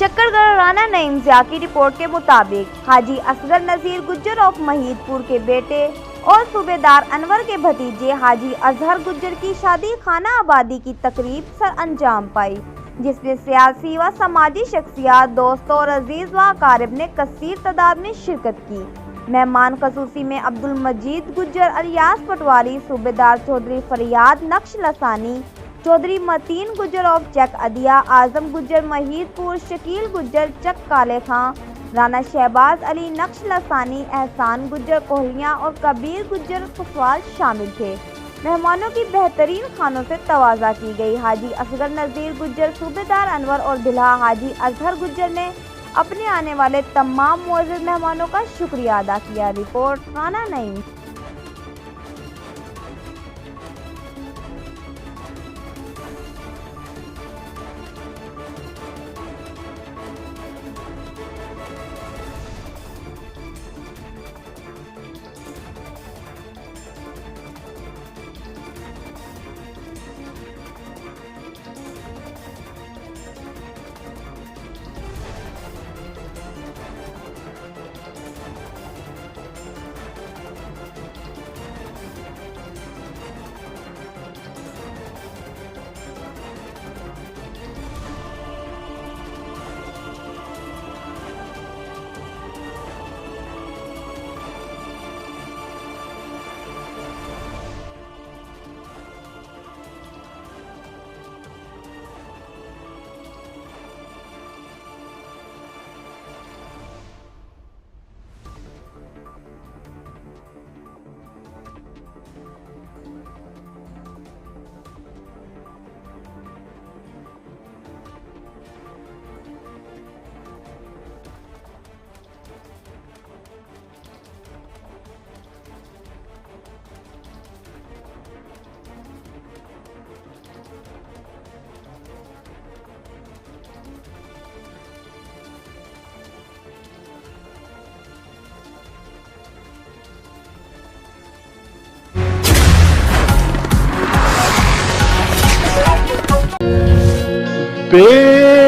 शक्करगढ़ राना नईम ज़िया की रिपोर्ट के मुताबिक हाजी असगर नज़ीर गुज्जर ऑफ महीदपुर के बेटे और सूबेदार अनवर के भतीजे हाजी अजहर गुज्जर की शादी खाना आबादी की तकरीब सर अंजाम पाई, जिसमें सियासी व समाजी शख्सियात, दोस्तों और अजीज व अकारिब ने कसीर तादाद में शिरकत की। मेहमान खसूसी में अब्दुल मजीद गुज्जर अलियास पटवारी, सूबेदार चौधरी फरियाद नक्श लसानी, चौधरी मतीन गुज्जर ऑफ चक अदिया, आजम गुज्जर महीदपुर, शकील गुज्जर चक काले खां, राना शहबाज अली नक्श लसानी, एहसान गुज्जर कोहलियाँ और कबीर गुज्जर कुसवाल शामिल थे। मेहमानों की बेहतरीन खानों से तवाज़ा की गई। हाजी असगर नज़ीर गुज्जर, सूबेदार अनवर और दुल्हा हाजी अजहर गुज्जर ने अपने आने वाले तमाम मुअज़्ज़ज़ मेहमानों का शुक्रिया अदा किया। रिपोर्ट राना नईम। पे